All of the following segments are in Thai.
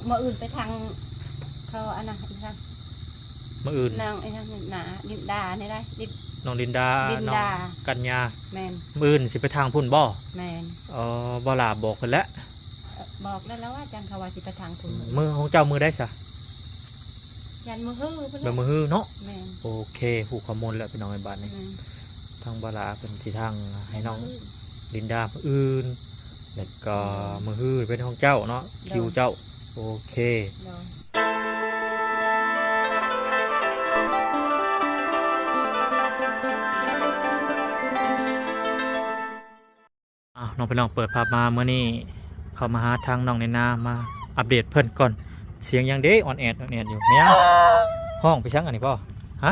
มาอื่นไปทางเขาอันนั้นอีกครับมื้ออื่นนางไอ้นั่นหนาดินดาเนี่ยได้น้องดินดาน้องกัญญาแมนมื้ออื่นสิไปทางพุ่นบ่แมนบ่ล่ะบอกเพิ่นแล้วบอกแล้วว่าจังเขาว่าสิไปทางพุ่นมื้อของเจ้ามื้อได้ซะยันมือฮื้อเพิ่นมื้อเนาะแมนโอเคผู้ข้อมูลแล้วพี่น้องในบ้านนี้ทางบ่ล่ะเพิ่นสิทางให้น้องดินดามื้ออื่นแล้วก็มื้อฮื้อเป็นของเจ้าเนาะคิวเจ้าโอเคน้องพี่น้องเปิดภาพมาเมื่อนี้เข้ามาหาทางน้องในนามาอัปเดตเพิ่นก่อนเสียงยังเด้ออนแอดอยู่เมียห้องไปชังอันนี้ป่ะฮะ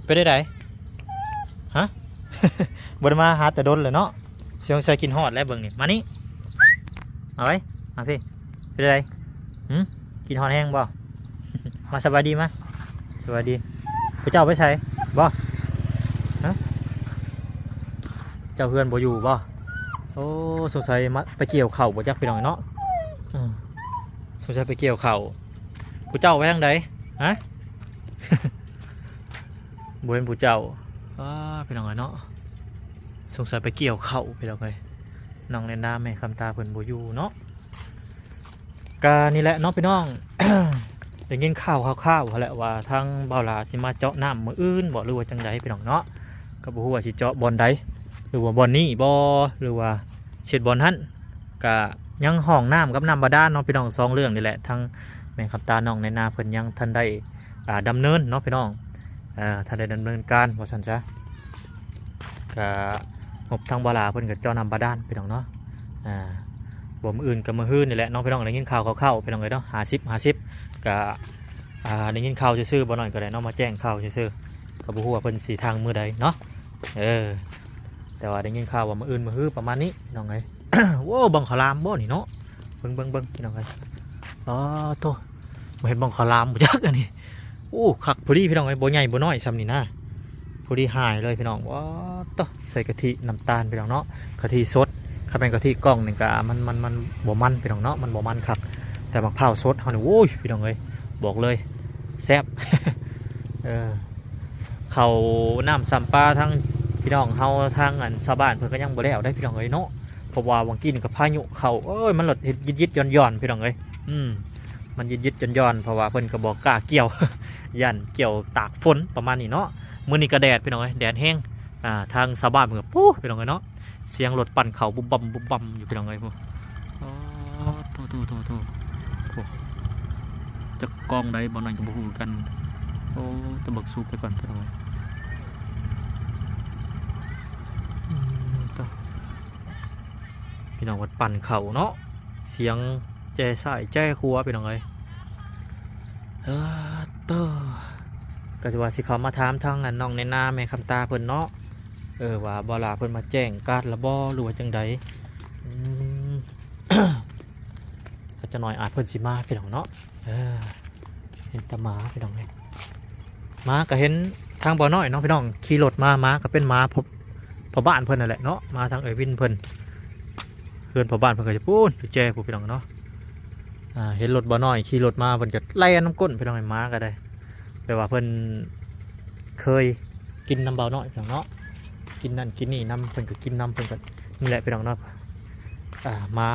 ไปได้ไหนฮะ บนมาหาแต่ดนเลยเนาะเสียงใส่กินฮอดแล้วเบิ่งนี่มานี่เอาไว้มาพี่ไปได้ไหนกินฮอดแห้งบ่ มาสบายดีมั้ยสบายดีพระเจ้าไปใส่บ่ฮะเจ้าเพื่อนบ่อยู่บ่โอ้สงสัยมาไปเกี่ยวเข่าบ่จักไปหน่อยเนาะสงสัยไปเกี่ยวเข่าผู้เจ้าไปทางใดฮะ บ่เห็นผู้เจ้าไปหน่อยเนาะสงสัยไปเกี่ยวเข่าไปแล้วไปน้องเล่นน้ำแม่คำตาเพิ่นบ่อยู่เนาะกานี่แหละน้องพี่น้อง ได้ยินข่าวแหละว่าทางเบาหลาสิมาเจาะน้ำมื้ออื่นบ่หรือว่าจังใดพี่น้องเนาะก็บ่ฮู้ว่าสิเจาะบ่อนใดหรือว่าบอลนี่บอหรือว่าเช็ดบอลหั่นกะยังห้องน้ำกับน้ำบาดาลเนาะพี่น้อง2เรื่องนี่แหละทั้งแม่คำตาน้องในนาเพิ่นยังทันได้ดำเนินเนาะพี่น้องทันได้ดำเนินการว่าซั่นซะกะงบทางบาลาเพิ่นก็เจ้าน้ำบาดาลพี่น้องเนาะบ่มื้ออื่นก็มื้อฮื้อนี่แหละน้องพี่น้องได้ยินข่าวเข้าพี่น้องเอ้ยเนาะ50กะได้ยินข่าวซื่อๆบ่น้อยก็ได้เนาะมาแจ้งข่าวซื่อๆก็บ่ฮู้ว่าเพิ่นสิทางมื้อใดเนาะแต่ว่าได้ยินข่าวว่ามื้ออื่นมื้อฮื้อประมาณนี้น้องไง โว้บังขลามบ่นี่เนาะเบิ่งพี่น้องไงโตมาเห็นบังขลามบ่จักอันนี้โอ้คักพอดีพี่น้องไงบ่ใหญ่บ่น้อยซ้ำนี่นะพอดีหายเลยพี่น้องว้าโตใส่กะทิน้ำตาลพี่น้องเนาะกะทิสดถ้าเป็นกะทิกล่องนี่ก็มันบ่มันพี่น้องเนาะมันบ่มันคักแต่มะพร้าวสดเฮานี่โอ้ยพี่น้องเอ้ยบอกเลยแซ่บ เขาน้ำสัมปลาทั้งพี่น้องเฮาทางอันชาวบ้านเพิ่นก็ยังบ่ได้เอาได้พี่น้องเอ้ยเนาะเพราะว่าวังกี้นี่ก็พายุเข้ามันหลดยิดย่อนพี่น้องเอ้ยมันยิดย่อนเพราะว่าเพิ่นก็บ่กล้าเกี่ยว ยันเกี่ยวตากฝนประมาณนี้เนาะมื้อนี้ก็แดดพี่น้องเอ้ยแดดแห้งทางชาวบ้านเพิ่นก็ปู๊พี่น้องเอ้ยเนาะเสียงรถปั่นเข้าบุบบั่มอยู่พี่น้องเอ้ยโตจะกองใดบ่นั่นก็บ่ฮู้กันตะบักสูบไปก่อนพี่น้องพี่น้องวัดปั่นเข่าเนาะเสียงแจ้สายแจ้ครัวพี่น้องเอ้ยก็จะว่าสิเขามาถามทางน้องในนาแม่คำตาเพิ่นเนาะว่าบ่ลาเพิ่นมาแจ้งการละบ่หรือว่าจังใด ก็จะหน่อยอาจเพิ่นสิมาพี่น้องเนาะเห็นตาหมาพี่น้องเลยม้าก็เห็นทางบ่อน้อยน้องพี่น้องขี่รถม้าก็เป็นม้าพอบ้านเพิ่นนั่นแหละเนาะมาทางวินเพิ่นเพื่อนพอบ้านเพิ่นก็จะปูนแจ้ผู้พี่น้องเนาะเห็นรถบ่อน้อยขี่รถมาเพิ่นจะไล่น้ำก้นพี่น้องม้าก็ได้แต่ว่าเพิ่นเคยกินน้ำบ่อน้อยพี่น้องเนาะกินนั่นกินนี่น้ำเพิ่นก็กินน้ำเพิ่นก็นี่แหละพี่น้องเนาะม้า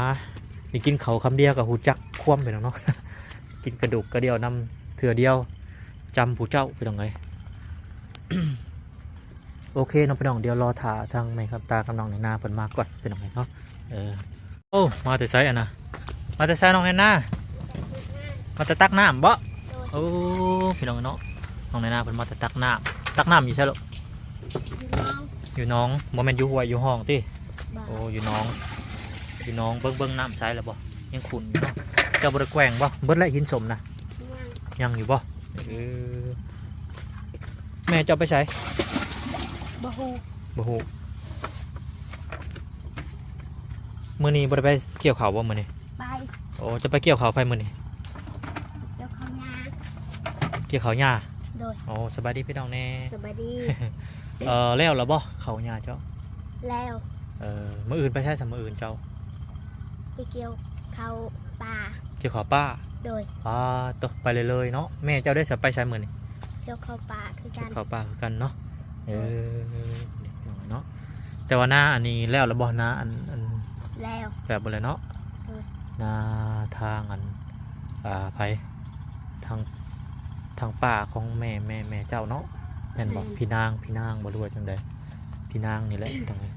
นี่กินเขาคำเดียวกับหูจักคว่ำพี่น้องเนาะ กินกระดูกกระเดียวน้ำเถื่อเดียวจำผู้เจ้าพี่น้องเลย โอเคน้องพี่น้องเดี๋ยวรอถ่าทางแม่ครับตากำลังในนาเปิดมาก่อนพี่น้องเนาะโอ้มาแต่ไซอ่ะนะมาแต่ไซน้องในนามาแต่ตักน้ำบ่โอ้พี่น้องเนาะน้องในนาเปิดมาแต่ตักน้ำอยู่ใช่หรออยู่น้องโมเมนต์อยู่หัวอยู่ห้องที่โอ้อยู่น้องเบิ้งน้ำใสแล้วบ่ยังขุ่นเนาะเจ้าบริแกว่งบ่เบิ้ลและหินสมนะยังอยู่บ่แม่เจ้าไปใส่บ่ฮู้มื้อนี้บ่ได้ไปเกี่ยวข้าวบ่มื้อนี้ไปโอ้จะไปเกี่ยวข้าวไปมื้อนี้เกี่ยวข้าวหญ้าโดยโอ้สบายดีพี่น้องแน่สบายดี แล้วบ่ข้าวหญ้าเจ้าแล้วมื้ออื่นไปใช้สำมื้ออื่นเจ้าไปเกี่ยวข้าวป่า โดย ตกไปเลยเนาะแม่เจ้าได้สับไปใช้มือนี่ เจ้าเข้าป่าคือกัน เข้าป่าคือกันเนาะเนาะแต่ว่าหน้าอันนี้แล้วระบอหน้าอัน แล้ว แบบอะไรเนาะหน้าทางอันไปทางป่าของแม่เจ้าเนาะแม่นบอกพี่นางบ่รู้ว่าจังใดพี่นางนี่แหละตรงนี้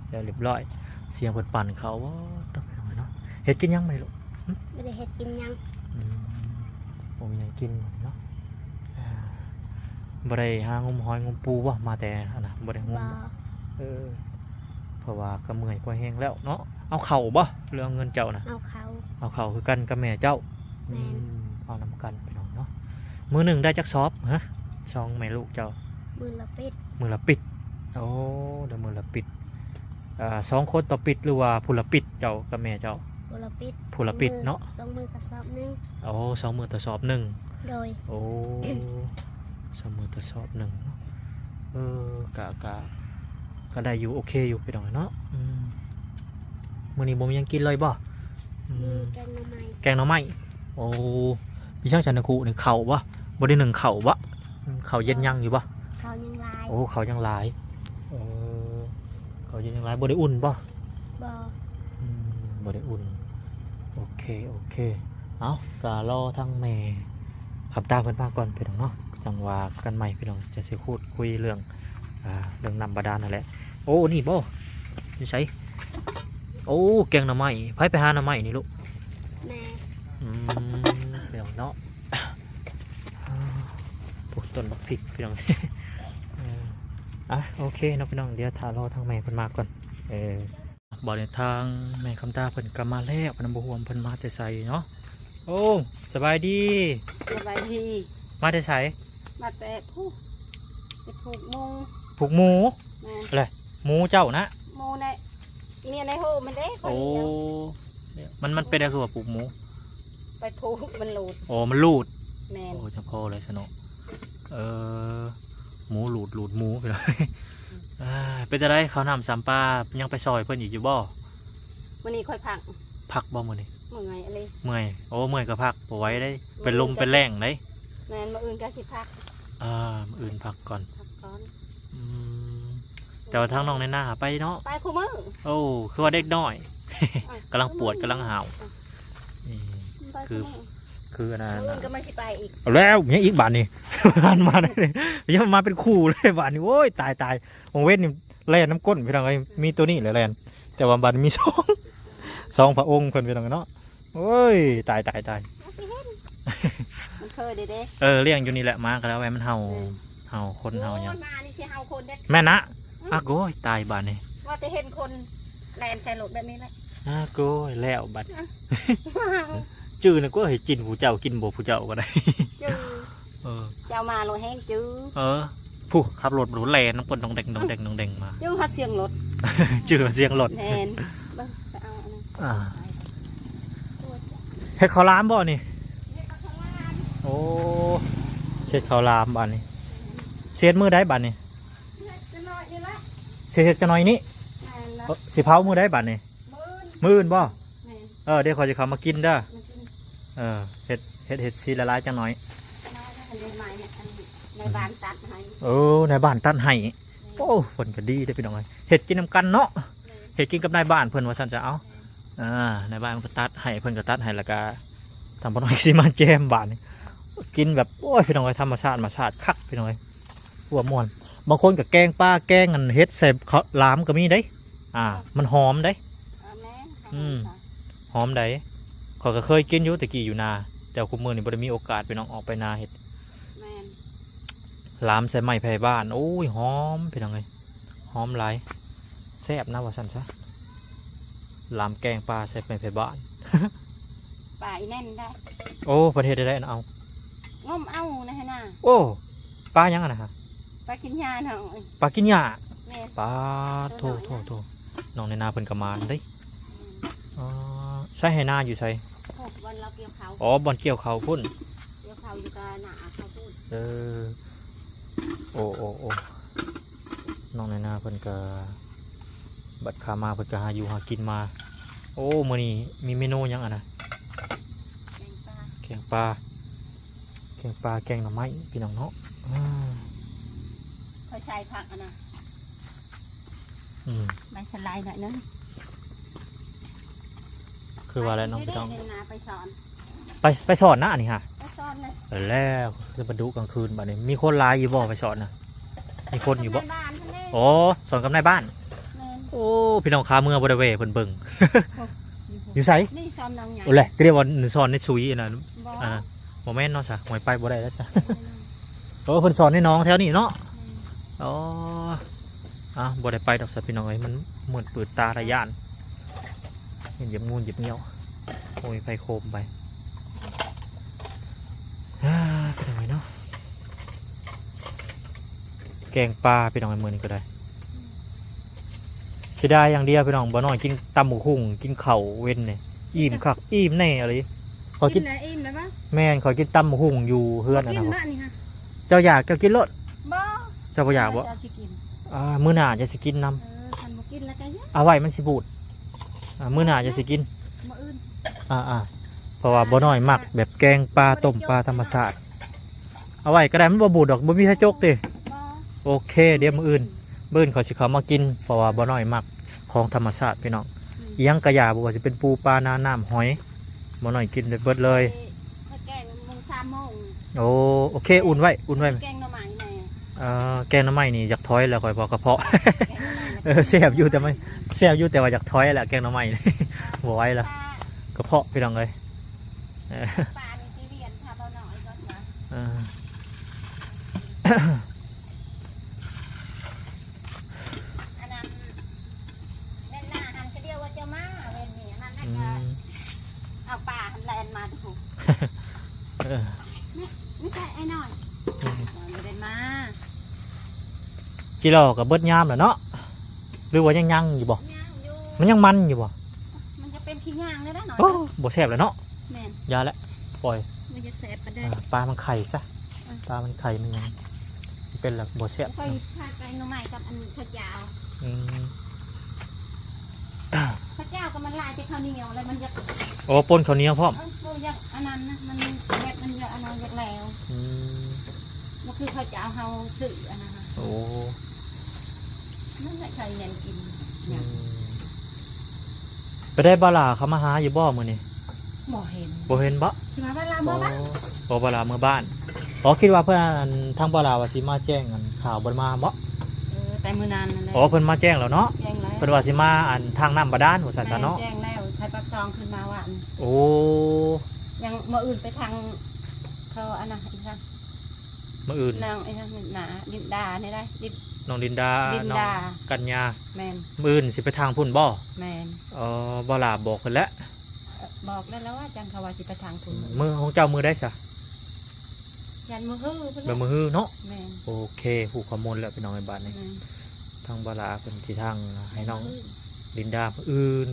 เดี๋ยวเรียบร้อยเสียงคนปั่นเขาว่าต้องไปเนาะเฮ็ดกินยังไหมลูก ไม่ได้เฮ็ดกินยัง ผมยังกินเนาะบ่ได้หางมหอยงมปูวะมาแต่นะบ่ได้งม บ่ เพราะว่าก็เมื่อยก็แห้งแล้วเนาะเอาเข่าบ่เรื่องเงินเจ้านะ เอาเขา เอาเข่าคือกันกับแม่เจ้า แม่น เอานำกันพี่น้องเนาะมือหนึ่งได้จักซอบฮะสองแม่ลูกเจ้า มือละปิด มือละปิดโอ้เดี๋ยวมือละปิดสองคนต่อปิดหรือว่าผู้ละปิดเจ้ากับแม่เจ้า มือละปิด ผู้ละปิดเนาะ สองมือกระสอบหนึง โอ้สองมือต่อสอบหนึ่ง โดย โอ้ สองมือต่อสอบหนึ่งเนาะก็ได้อยู่โอเคอยู่พี่น้องเนาะมื้อนี้ผมยังกินเลยบ่อื มือ ม แกงหน่อไม้ แกงหน่อไม้โอ้พี่ช่างจันทคุนี่เข่าบ่บ่ได้หนึ่งเข่าบ่เข่าเย็นยังอยู่บ่ เขายังลาย โอ้เขายังหลายเขายังหลายบ่ได้อุ่นบ่ บ่ บ่ได้อุ่นโอเคเอาก็รอทั้งแม่ขับตาเพิ่นมาก่อนพี่น้องเนาะจังว่ากันใหม่พี่น้องจะสิคุยเรื่องน้ำบาดาลนั่นแหละโอ้นี่บ่นี่ใช่โอ้แกงหน่อไม้ไปหาหน่อไม้นี่ลูก แม่ พี่น้องเนาะปลูกต้นบักพริกพี่น้อง โอเคเนาะพี่น้องเดี๋ยวถ้ารอทางแม่เพิ่นมาก่อนบอกในทางแม่คำตาเพิ่นก็มาแล้วพนมบวมเพิ่นมาแต่ใส่เนาะโอ้สบายดี สบายดี มาแต่ใส่ มาแต่ผู้จะผูกมุง ผูกหมู แม่ อะไรหมูเจ้านะ โมในเมียในโฮมันเด้คน โอ้ เดียว มันเป็นอะไรคือว่าผูกหมู ไปผูกมันหลุด โอ้มันลูด แมน โอ้จะพอเลยสนุกหมูลูดหมูไปเลย เป็นอะไรเขานำสามปลายังไปซอยเพิ่นอีกอยู่บ่ วันนี้ค่อยพัก พักบ่มื้อนี้ เมื่อไงอะไร เมื่อยโอ้เมื่อยก็พักบ่ไหว้ได้เป็นลมเป็นแรงได้ แมนมาอื่นก็สิพัก มื้ออื่นพักก่อน พักก่อน แต่ว่าทางน้องในหน้าไปเนาะ ไปคู่มือ โอ้คือว่าเด็กน้อย กำลังปวดกำลังหาวนี่ ไป คือ มื คืออันนั้น อื่นก็ไม่สิไปอีก เอาแล้วยังอีกบาทนี่ มาได้เลยยังมาเป็นคู่เลยบาทนี่โอ้ยตายองเวทนี่แล่นน้ำก้นพี่น้องไอ้มีตัวนี้เลยแล่นแต่ว่าบาทมีสองพระองค์คนพี่น้องเนาะโอ้ยตาย มันเคยเด้ เลี้ยงอยู่นี่แหละมากันแล้วแม่มันเห่าคนเห่าหยัง มานี่สิเฮาคนเด็ด แม่นะโก้ยตายบาทนี่ ว่าจะเห็นคนแลนใส่รถแบบนี้แหละ โก้ยแล้วบาทจื้อนะก็ให้กินผู้เจ้ากินบ่ผู้เจ้าก็ได้ จื้อ เออ เจ้ามาโลแห้งจื้อ ผู้ขับรถหรูแลน้ำปนดองเด็งมา จื้อฮัดเสียงรถ จื้อเสียงรถ แทนเบิ่งไปเอาอันนั้น เฮ็ดข้าวหลามบ่นี่โอ้เฮ็ดข้าวหลามบ้านนี่เสียดมือได้บ้านนี่ จะน้อยนี่ละ เสียดจะหน่อยนี้ แม่นละ สิเผามือได้บ้านนี่ มื้อ มื้ออื่นบ่ แม่น เดี๋ยวขอยจะเข้ามากินเด้อ มันสิ เฮ็ดสีละลายจังหน่อย น้อยอันนี้ใหม่เนี่ยอันนี้ในบ้านตัดให้ ในบ้านตัดให้โอ้เพิ่นก็ดีเด้อพี่น้องเอ้ยเฮ็ดกินนำกันเนาะเฮ็ดกินกับนายบ้านเพิ่นว่าซั่นจะเอานายบ้านมันก็ตัดให้เพิ่นก็ตัดให้แล้วก็ทำบ่น้อยสิมาแจมบ้านนี่กินแบบโอ้ยพี่น้องเอ้ยธรรมชาติคักพี่น้องเอ้ยหัวม่วนบางคนก็แกงปลาแกงอันเฮ็ดใส่ข้าวหลามก็มีเด้มันหอมเด้ เอาแม่ หอมได้ข้อยก็เคยกินอยู่แต่กี้อยู่นาแต่คุมื้อนี้บ่ได้มีโอกาสไปน้องออกไปนาเฮ็ด แม่น หลามใส่ไม้ไผ่บ้านโอ้ยหอมพี่น้องเอ้ยหอมหลายแซ่บนะว่าซั่นซะหลามแกงปลาใส่ไม้ไผ่บ้าน ป่าอีแน่นได้ โอ้ประเทศได้เอา ง้มเอานะฮะน่ะ โอ้ปลายังอะนะฮะ ปลากินยาเนาะ ปลากินหญ้า แม่น ปลาโทน้องในนาเพิ่นก็มาเด้ใช้ให้นาอยู่ไส โอ้วันเราเกี่ยวเขา บ่อนเกี่ยวข้าวพุ่น เกี่ยวเขาอยู่กับหน้าเขาพูด โอ้น้องในนาเพิ่นก็บัดขามาเพิ่นก็หาอยู่หากินมาโอ้มื้อนี้มีเมนูหยังอะนะ งปลาแกงหน่อไม้พี่น้องเนาะ ค่อยใส่ผักอันน่ะ อืม ใบสไลด์หน่อยนึง คือว่าอะไรน้องพี่น้อง ไปนาไปสอน ไปสอนนะอันนี้ฮะ ไปสอนเลย แล้วจะมาดูกลางคืนบัดนี้มีคนร้ายอยู่บ่ไปสอนนะมีคนอยู่บ่ ในบ้านท่านเอง โอ้สอนกับนายบ้าน แม่น โอ้พี่น้องค้าเมืองบริเวณเพิ่นเบิ่งอยู่ไส นี่ซ้อมน้องใหญ่ โอ้แหละก็เรียกว่าสอนในซุยอันนั้น บ่ อ่าโมเมนต์เนาะจ้ะหวยไปบ่ได้แล้วจ้ะโอ้เพิ่นสอนให้น้องแถวนี้เนาะอ๋อบ่ได้ไปดอกสัตว์พี่น้องเอ้ยมันเหมือนปืดตาระยานเหยียบงูเหยียบเงี้ยวโอ้ยไฟโคมไปเป็นไงเนาะแกงปลาพี่น้องไอ้มือนี่ก็ได้เสียดายอย่างเดียวพี่น้องบ่น้อยกินตำหมูหุ่งกินเข่าวเว้นเนี่ยอิ่มคักอิ่มแน่อะไรขอกิน แล้วอิ่มแล้วปะ แม่นขอกินตำหมูหุ่งอยู่เฮือนอัน กิ นั้น น บ้านนี่ฮะ เจ้าอยากเจ้ากินรส บ่ เจ้าบ่อยากบ่ เจ้สิกิน มื้อหน้าจะสิกินนำ คันบ่กินแล้วก็ยัง เอาไว้มันสิบูดมื้อหน้าจะสิกิน มื้ออื่น เพราะว่าบ่น้อยมักแบบแกงปลาต้มปลาธรรมชาติเอาไว้ก็ได้มันบ่บูดดอกบ่มีทะจกติ บ่ โอเคเดี๋ยวมื้ออื่นเขาสิเข้ามากินเพราะว่าบ่น้อยมักของธรรมชาติพี่น้องอิหยังกะยาบ่ว่าสิเป็นปูปลานาน้ำหอยบ่น้อยกินได้เบิดเลย ถ้าแกงโมง3 โมง โอเคอุ่นไว้ แกงหน่อไม้แน่ แกงหน้ำไม้นี่อยากถอยแล้วค่อยบอกกระเพาะ แกงหน่อไม้ แซ่บอยู่แต่ไม่แซ่บอยู่แต่ว่าอยากถอยแหละแกงหน้ำไม้นี่ บ่ไหวละกระเพาะพี่น้องเอ้ย ปลานี่สิเรียนถ้าบ่น้อยก็ว่า เออ อันนั้นแม่นหน้าหันก็เดียวว่าจะมาเว้นนี่นั่น อื ก็ ม เอาปลาหันแลนมาถูก เออ ไม่ใช่ไอ้น้อยไม่ได้มา จิโร่กับเบิดยามแหละเนาะหรือว่ายังอยู่บ่ ย่างอยู่ มันยังมันอยู่บ่ มันจะเป็นขี้ย่างเลยนะหน่อย โอ้บ่แซ่บแล้วเนาะ แม่น ยาละปล่อย มันจะแสบประเด็ ปลามันไข่ซะปลามันไข่มันยังเป็นหลักบ่แซ่บ ค่อยพาไปหน่อไม้กับอันข้าวเจ้า อืม ข้าวเจ้าก็มันลายไปข้าวเหนียวแล้วมันจะ โอ้ปนข้าวเหนียวพร้อม ตัวยักอันนั้นนะมันแบบมันจะอันนั้นยักแล้ว อืม มันคือข้าวเจ้าเฮาสื่ออันนั้นนะ โอ้ นั่นแหละใครเน้นกิน อืมไปได้บาลาเขามาหาอยู่บ่มื้อนี้ หมอเห็น บ่เห็นบ่ ใช่ไหมเวลาเมื่อบ้าน บ่บาลาเมื่อบ้านคิดว่าเพื่อนทางบาลาว่าสิมาแจ้งอันข่าวบ่มาบ่ แต่มือนานนั่นแหละ เพิ่นมาแจ้งแล้วเนาะ แจ้งแล้ว เพิ่นว่าสิมาอันทางน้ำบาดาลหัวสันซะเนาะ แจ้งแล้วไทยปักซองขึ้นมาว่าอัน โอ้ ยังมาอื่นไปทางเขาอันน่ะอีกทาง มื้ออื่น นางไอ้ทางหนาดินดาเนี่ยได้ดิน น้องดินดา ดิน น้อง ดา กัญญา แมน มื้ออื่นสิไปทางพุ่นบ่ แมน บาลาบอกเพิ่นแล้ว บอกได้แล้วว่าจันทวาสิไปทางคุณ มื้อของเจ้ามื้อได้ซะ ยันมือฮื้อเพิ่น แบบมื้อฮื้อเนาะ แมน โอเคผู้ข้อมูลแล้วพี่น้องในบ้านนี่ แม่น ทางบาลาเพิ่นสิทางให้น้องดินดามื้ออื่น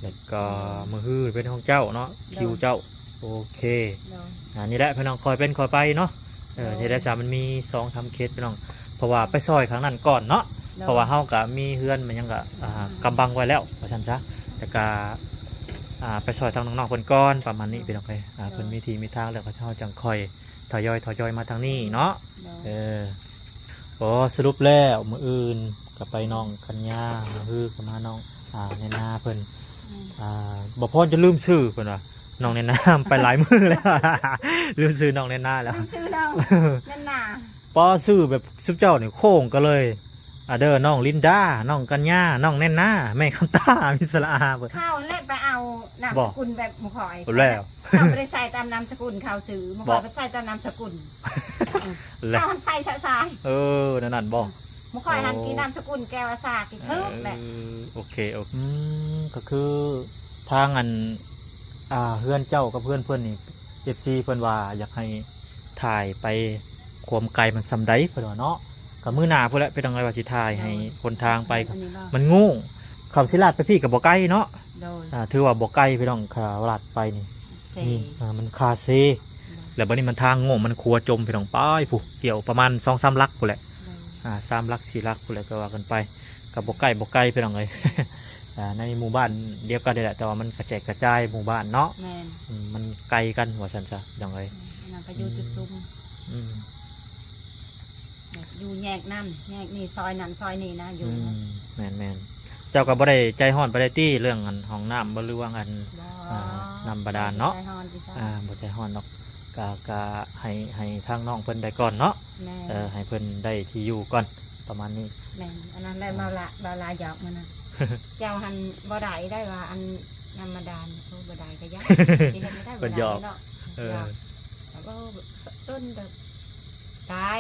แล้วก็มื้อฮื้อเป็นของเจ้าเนาะคิวเจ้าโอเค เดี๋ยว นี่แหละพี่น้องคอยเป็นคอยไปเนาะที่ได้จามันมี2ทำเคสพี่น้องเพราะว่าไปซอยครั้งนั้นก่อนเนาะเพราะว่าเฮาก็มีเฮือนมันยังก็กำบังไว้แล้วว่าซั่นซะแต่ก็ไปซอยทางน้องๆเพิ่นก่อนประมาณนี้พี่น้องเอ้ยเพิ่นมีที่มีทางแล้วก็เฮาจังค่อยทยอยมาทางนี้เนาะ เดี๋ยว สรุปแล้วมื้ออื่นก็ไปน้องกัญญามื้อฮือก็มาน้องในนาเพิ่นบ่พอจะลืมชื่อเพิ่นว่าน้องในนาไปหลายมื้อแล้ว ลืมชื่อน้องในนาแล้ว ไม่ซื้อเรานั่นน่ะ ปอซื้อแบบซุปเจ้าเนี่ยโค้งก็เลยเด้อน้องลินดาน้องกัญญาน้องแน่นหน้าแม่คำตามิสลาเบิด ข้าวเล่นไปเอานามสกุลแบบหมุขอย แล้ว ข้าวไม่ได้ใส่ตามนามสกุลข้าวซื้อหมุขอยไปใส่ตามนามสกุล แล้ว ข้าวใส่สาย นั่นบอก หมุขอยหันกินนามสกุลแกวอาสากิทึบแหละ โอเคก็คือทางอันเพื่อนเจ้ากับเพื่อนนี่FCเพื่อนว่าอยากให้ถ่ายไปความไกลมันสำได้เพื่อนว่าเนาะกับมือหนาเพื่อนแหละไปทางไรว่าสิถ่ายให้คนทางไปก็ อันนี้บ่ มันงูเขาสิลาดไปพี่กับบ่อไก่เนาะ โดย ถือว่าบ่อไก่พี่น้องขาลาดไปนี่ เซ นี่มันคาเซแล้วบัดนี้มันทางโง่มันครัวจมพี่น้องป้ายผู้เกี่ยวประมาณ2-3 ลักผู้นแหละ3 ลัก 4 ลักผู้นแหละก็ว่ากันไปกับบกไก่พี่น้องเลย ในหมู่บ้านเดียวกันนี่แหละแต่ว่ามันกระจายกระจายหมู่บ้านเนาะ แม่น มันไกลกันว่าซั่นซะจังได อันนั้นก็อยู่จุดซุ่ม อืม แบบอยู่แยกนั่นแยกนี่ซอยนั่นซอยนี่นะอยู่ แม่นเจ้าก็บ่ได้ใจฮ้อนบ่ได้ตี้เรื่องอันห้องน้ำบ่หรือว่าอัน น้ำบาดาลเนาะ ใจฮ้อนที่ซ่ บ่ใจฮ้อนดอกก็ให้ทางน้องเพิ่นได้ก่อนเนาะ แม่น ให้เพิ่นได้ที่อยู่ก่อนประมาณนี้ แม่นอันนั้นได้บาลาหยอกมันนะ เจ้าหันบ่ได้ได้ว่าอันน้ำบาดาลโอ้บ่ได้ก็ยากที่เฮ็ดไม่ได้ เพิ่ บ่ นหย ได้ อก เนาะ เออ แล้วก็ต้นแบบได้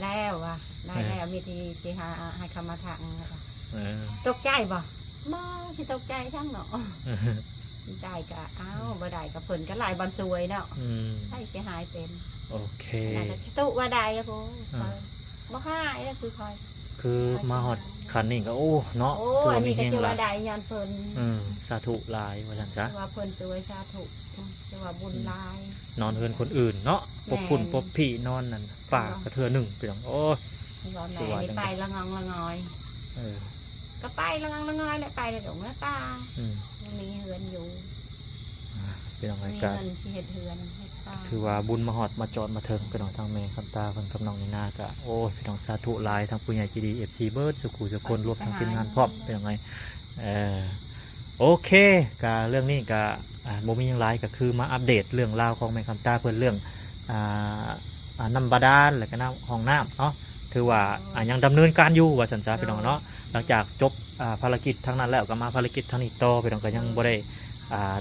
แล้วว่ะได้แล้วมีที่หาให้คำมาทางนะคะ เออ ตกใจบ่บ่สิตกใจช่างเนาะได้ก็เอ้าบ่ได้ก็เพิ่นก็หลายบอลสวยเนาะ อืม ใช่สิหายเป็น โอเค นั่นก็ตุว่าได้อะพ่บ่หายแล้วคือคอย คือมาฮอดคันนี้ก็โอ้เนาะ โอ้ คือ อั ว่าน มี นี้ก็ แฮง จะ หลา ว่าย ได้ย้อนเพิ่น สาธุหลายว่าซั่นซะ ว่าเพิ่นสวยสาธุจะว่าบุญหลาย นอนเฮือนคนอื่นเนาะพบพุ่น แม่น พบพี่นอนนั่นป่ากระเทือหนึ่งไปจังโอ้ย ว่าแม่ สวย นี่ จัง ไปละงองละงอย เออ ก็ไปละงองละงอยแหละไปละดงละตา อืม มีเฮือนอยู่ เป็นยังไง มี กัน เงินที่เฮ็ดเฮือนเฮ็ดตา คือว่าบุญมาฮอดมาจอดมาเทิงพี่น้องทางแม่คำตาเพิ่นกับน้องนี่นาก็โอ้ยพี่น้องสาธุหลายทางผู้ใหญ่ใจดี FC เบิร์ดสุขุสุคนรวมทั้งทีมงานพร้อมเป็นยังไงโอเคก็เรื่องนี้ก็บ่มีหยังหลายก็คือมาอัปเดตเรื่องราวของแม่คำตาเพิ่นเรื่องอ่าน้ำบาดาลแล้วก็น้ำห้องน้ำเนาะถือว่ายังดำเนินการอยู่ว่าสันจ้าพี่น้องเนาะหลังจากจบภารกิจทั้งนั้นแล้วก็มาภารกิจทั้งนี้ต่อพี่น้องก็ยังบ่ได้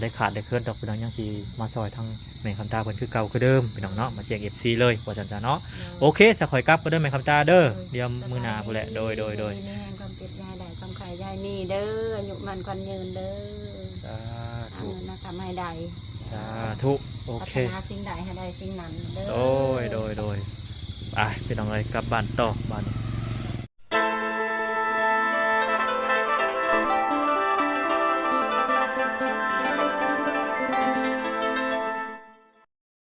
ได้ขาดได้เคลื่อนดอกพี่น้องยังสิมาซอยทางแม่คำตาเพิ่นคือเก่าคือเดิมพี่น้องเนาะมาเช็ค FC เลยว่าสันจ้าเนาะโอเคสักข่อยกลับก็เด้อแม่คำตาเด้อเดี๋ยวมื้อหน้าพุ่นแหละโดย มีแห่งความเจ็บยายได้ความไข่ยายนี่เด้ออายุมันควันยืนเด้อ สา เอา ธุ เงินนะทำให้ได้ สาธุโอ พั เค ฒนาสิ่งใดให้ได้สิ่งนั้นเด้อ โดยไปพี่น้องเอ้ยกลับบ้านต่อบ้านนี้